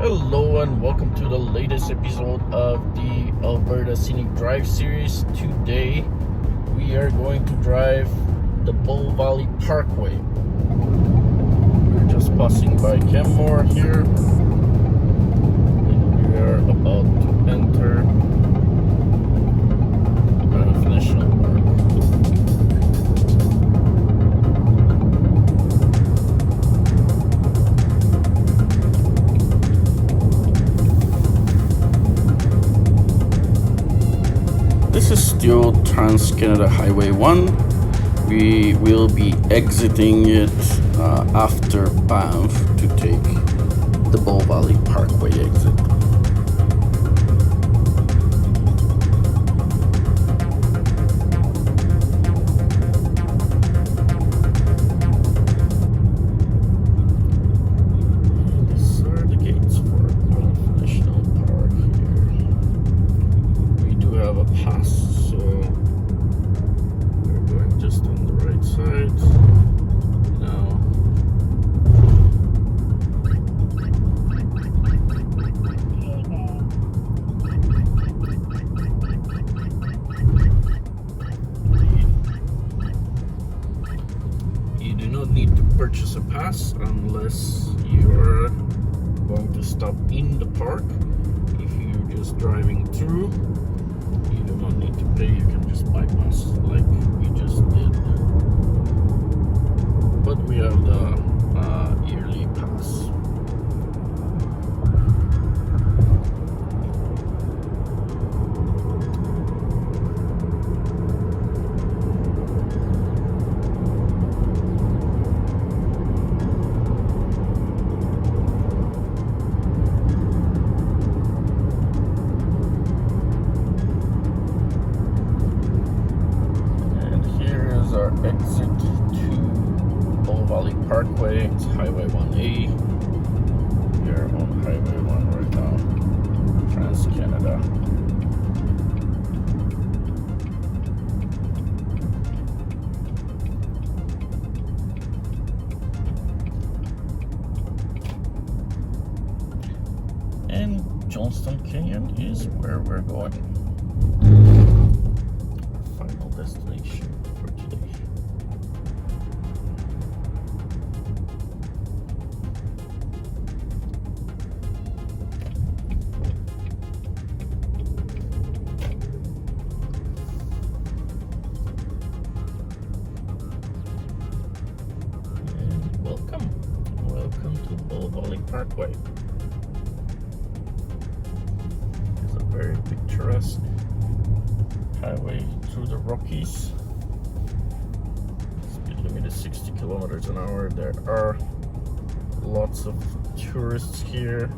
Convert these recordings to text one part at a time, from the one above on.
Hello and welcome to the latest episode of the Alberta Scenic Drive series. Today we are going to drive the Beau Valley Parkway. We're just passing by Kenmore here. And we are about to enter Banff National Park. This is still Transgender Highway 1. We will be exiting it after Banff to take the Beau Valley Parkway exit. These are the gates for Banff National Park here. We do have a pass, so we're going just on the right side now. You do not need to purchase a pass unless you're going to stop in the park. If you're just driving through, you do not need to pay. You can just bypass like we just did. But we have the yearly pass. Our exit to Beau Valley Parkway. It's Highway 1A. We are on Highway 1 right now, Trans-Canada. And Johnston Canyon is where we're going. Our final destination for today. And welcome to Beau Valley Parkway. It's a very picturesque highway through the Rockies. Speed limit is 60 kilometers an hour. There are lots of tourists here,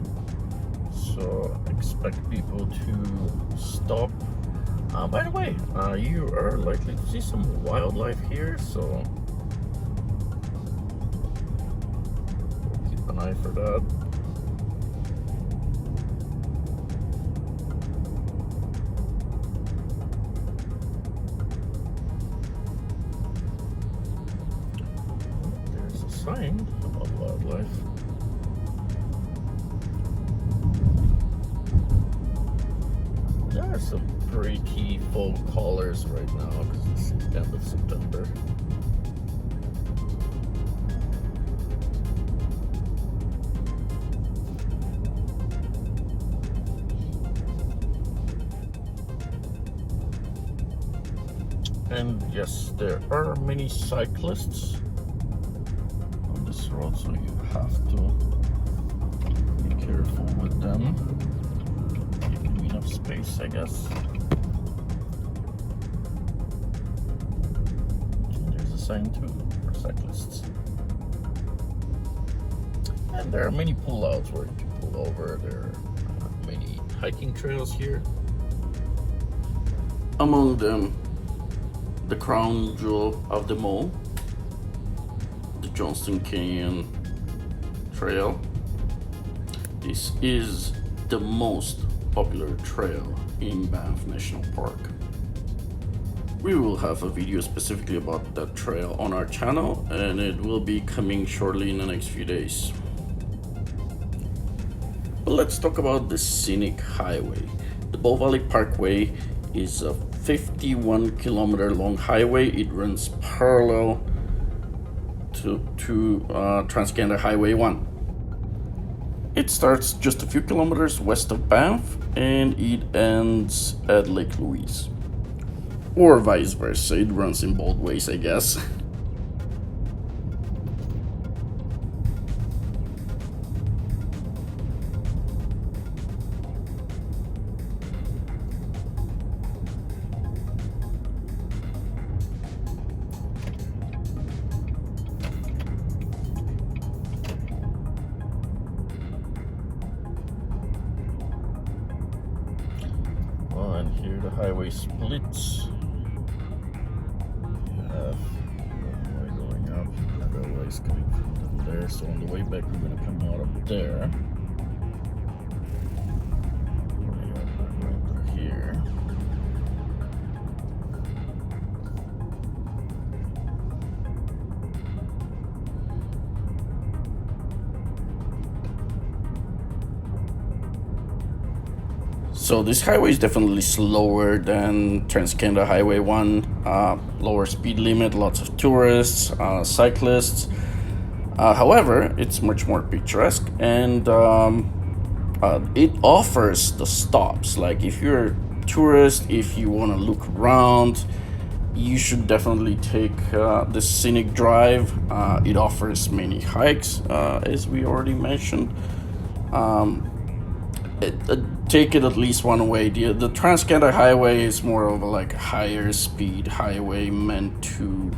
so expect people to stop. By the way, you are likely to see some wildlife here, so keep an eye for that. There's a sign about wildlife. There are some pretty fall colors right now because it's the end of September. And yes, there are many cyclists on this road, so you have to be careful with them. Give them enough space, I guess. And there's a sign too for cyclists. And there are many pull-outs where you can pull over. There are many hiking trails here. Among them, the crown jewel of them all, the Johnston Canyon Trail. This is the most popular trail in Banff National Park. We will have a video specifically about that trail on our channel, and it will be coming shortly in the next few days. But let's talk about the Scenic Highway. The Beau Valley Parkway is a 51-kilometer long highway. It runs parallel to Transgender Highway 1. It starts just a few kilometers west of Banff and it ends at Lake Louise. Or vice versa, it runs in both ways, I guess. And here the highway splits. You have one way going up, another way is coming from there. So on the way back, we're going to come out of there. Right through here. So this highway is definitely slower than Transgender Highway 1, lower speed limit, lots of tourists, cyclists. However, it's much more picturesque and it offers the stops. Like if you're a tourist, if you want to look around, you should definitely take the Scenic Drive. It offers many hikes, as we already mentioned. Take it at least one way. The Transgender Highway is more of a higher speed highway meant to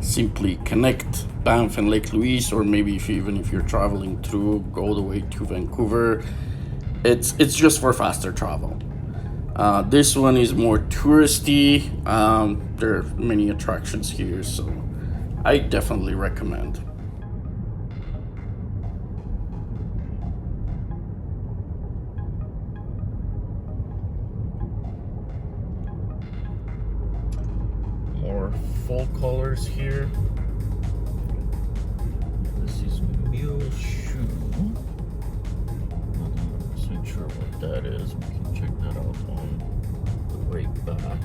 simply connect Banff and Lake Louise, or maybe even if you're traveling through, go all the way to Vancouver. It's just for faster travel. This one is more touristy. There are many attractions here, so I definitely recommend. More fall colors here. This is Mule Shoe. Not 100% sure what that is. We can check that out on the way back.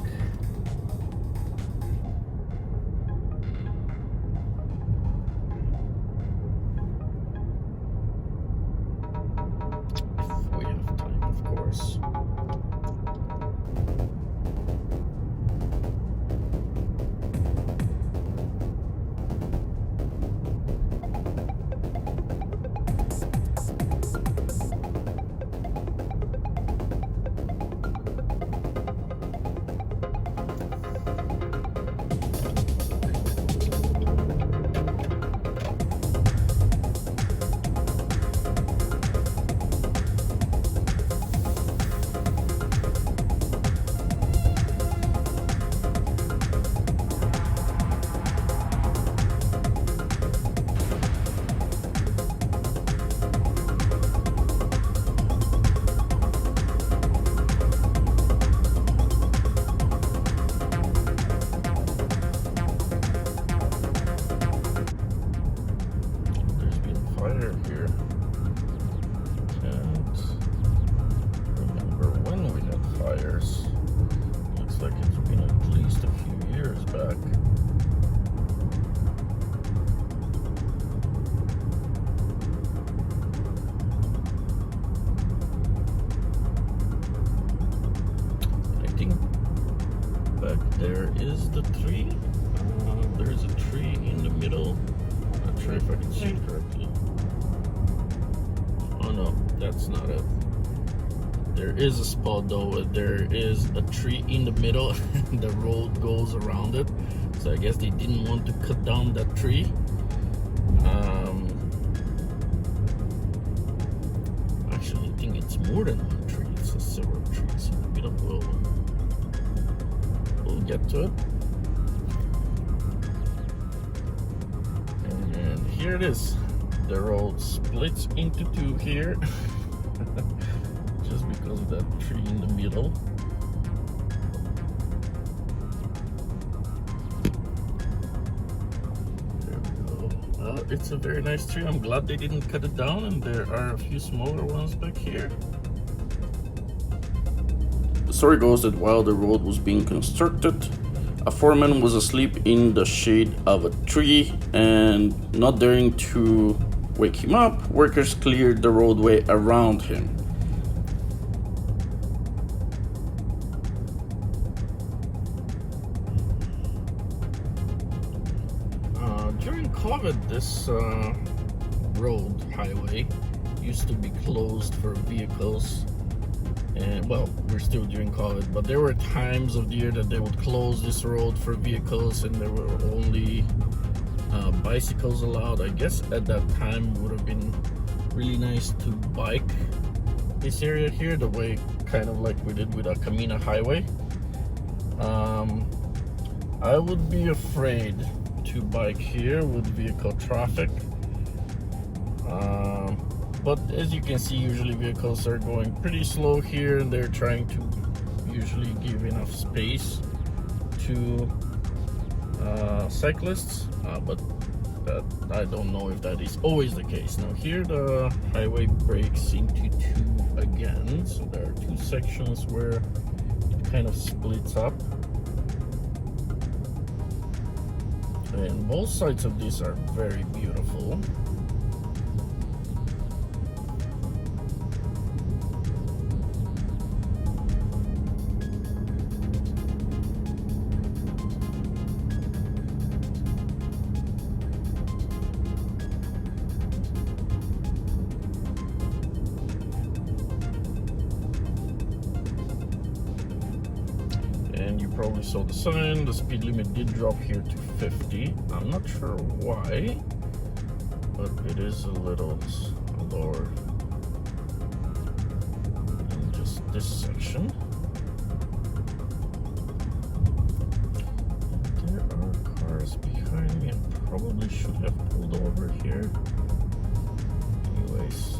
If we have time, of course. Here, and remember when we had fires. Looks like it's been at least a few years back. I think back there is the tree. There's a tree in the middle. Not sure if I can see it correctly. Oh no, that's not it. There is a spot though. There is a tree in the middle and the road goes around it. So I guess they didn't want to cut down that tree. Actually, I think it's more than one tree. It's several trees in the middle. We'll get to it. And here it is. The road splits into two here just because of that tree in the middle. There we go. it's a very nice tree. I'm glad they didn't cut it down, and there are a few smaller ones back here. The story goes that while the road was being constructed, a foreman was asleep in the shade of a tree, and not daring to wake him up, workers cleared the roadway around him. During COVID, this highway used to be closed for vehicles, and well, we're still during COVID, but there were times of the year that they would close this road for vehicles, and there were only bicycles allowed. I guess at that time it would have been really nice to bike this area here, the way kind of like we did with a Camina highway. I would be afraid to bike here with vehicle traffic, but as you can see, usually vehicles are going pretty slow here, and they're trying to usually give enough space to cyclists, but that I don't know if that is always the case. Now here the highway breaks into two again, so there are two sections where it kind of splits up, and both sides of this are very beautiful. And you probably saw the sign, the speed limit did drop here to 50. I'm not sure why, but it is a little lower in just this section. There are cars behind me. I probably should have pulled over here. Anyways,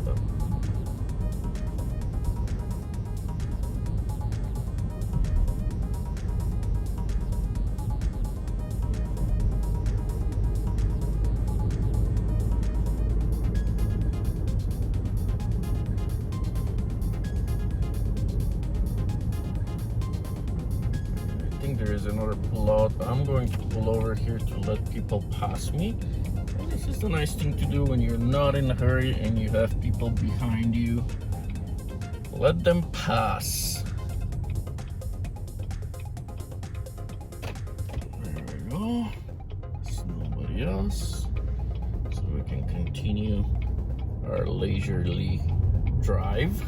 there is another pull out. I'm going to pull over here to let people pass me. And this is the nice thing to do when you're not in a hurry and you have people behind you. Let them pass. There we go. There's nobody else. So we can continue our leisurely drive.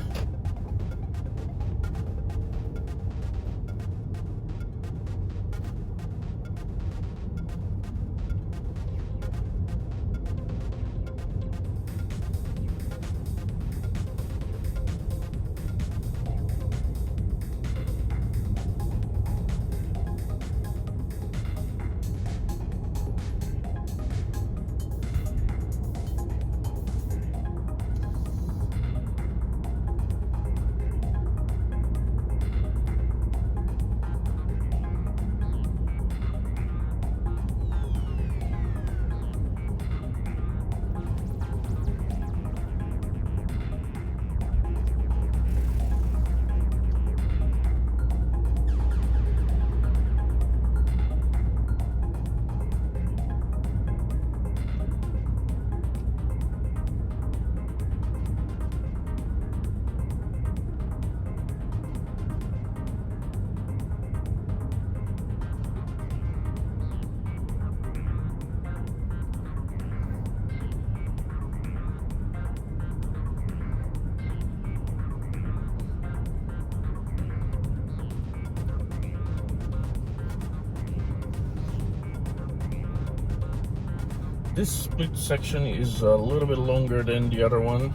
This split section is a little bit longer than the other one,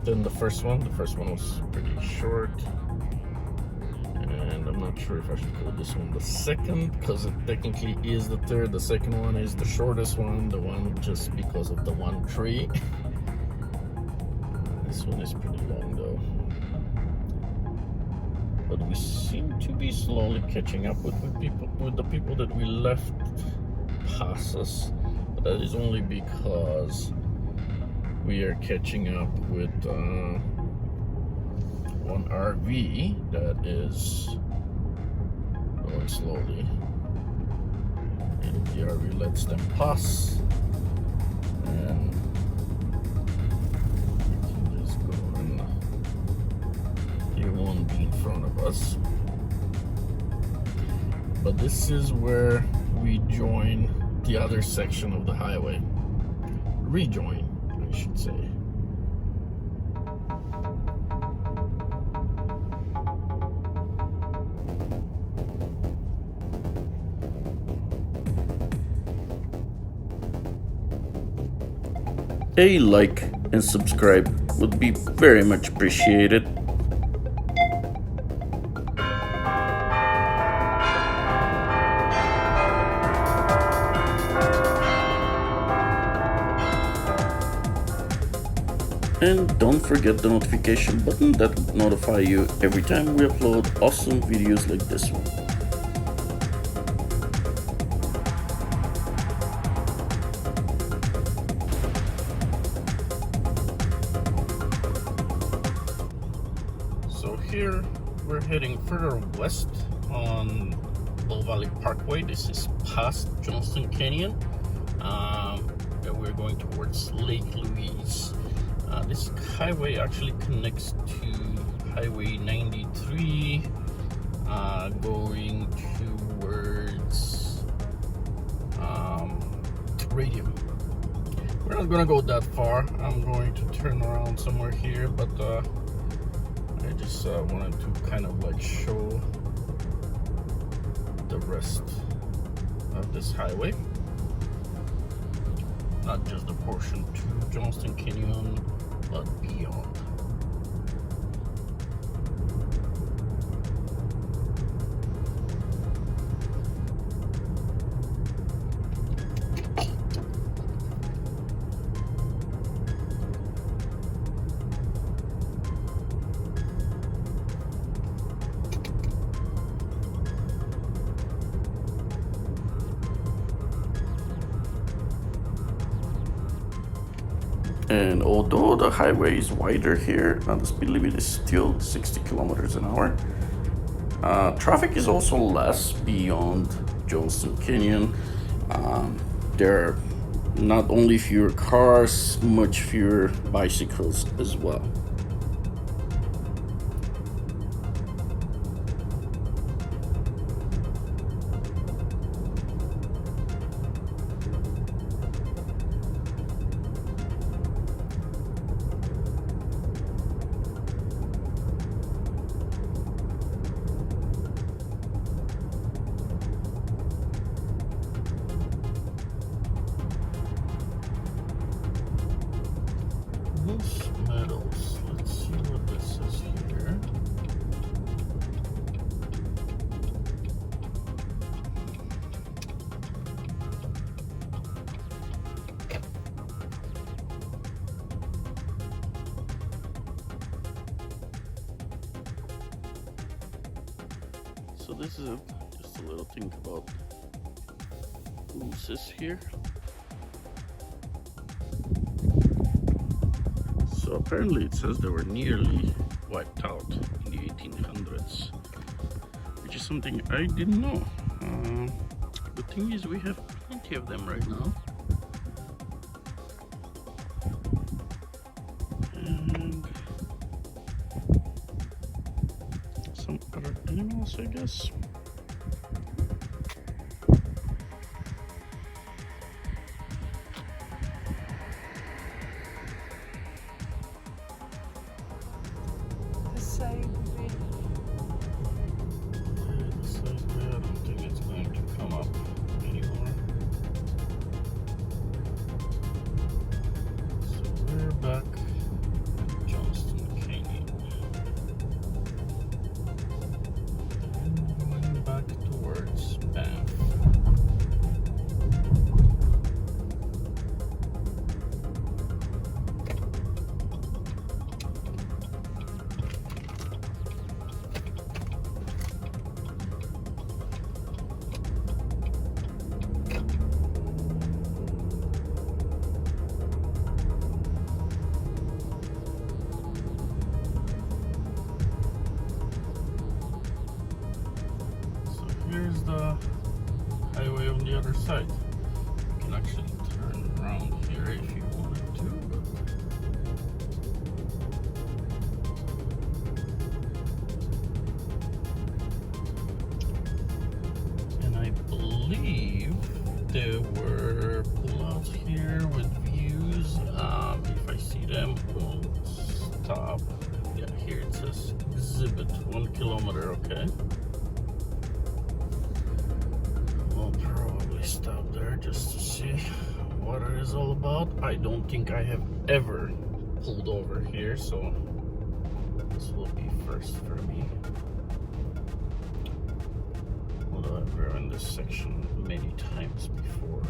than the first one. The first one was pretty short. And I'm not sure if I should call this one the second, because it technically is the third. The second one is the shortest one, the one just because of the one tree. This one is pretty long though. But we seem to be slowly catching up with the people that we left pass us. That is only because we are catching up with one RV that is going slowly, and the RV lets them pass, and we can just go, and he won't be in front of us. But this is where we join the other section of the highway. Rejoin, I should say. A like and subscribe would be very much appreciated. And don't forget the notification button that will notify you every time we upload awesome videos like this one. So here we're heading further west on Beau Valley Parkway. This is past Johnston Canyon. And we're going towards Lake Louise. This highway actually connects to Highway 93 going towards Radium. We're not gonna go that far. I'm going to turn around somewhere here, but I just wanted to kind of like show the rest of this highway, not just the portion to Johnston Canyon, but beyond. And although the highway is wider here, the speed limit is still 60 kilometers an hour. Traffic is also less beyond Johnston Canyon. There are not only fewer cars, much fewer bicycles as well. Metals. Let's see what this is here. So this is just a little thing about mooses here. So apparently it says they were nearly wiped out in the 1800s, which is something I didn't know. The thing is, we have plenty of them right now. And some other animals, I guess. Back Johnston Canyon. And other side. You can actually turn around here if you wanted to. And I believe there were pullouts here with views. If I see them, we'll stop. Yeah, here it says exhibit 1 kilometer, okay. We'll probably stop there just to see what it is all about. I don't think I have ever pulled over here, so this will be first for me. Although I've driven this section many times before.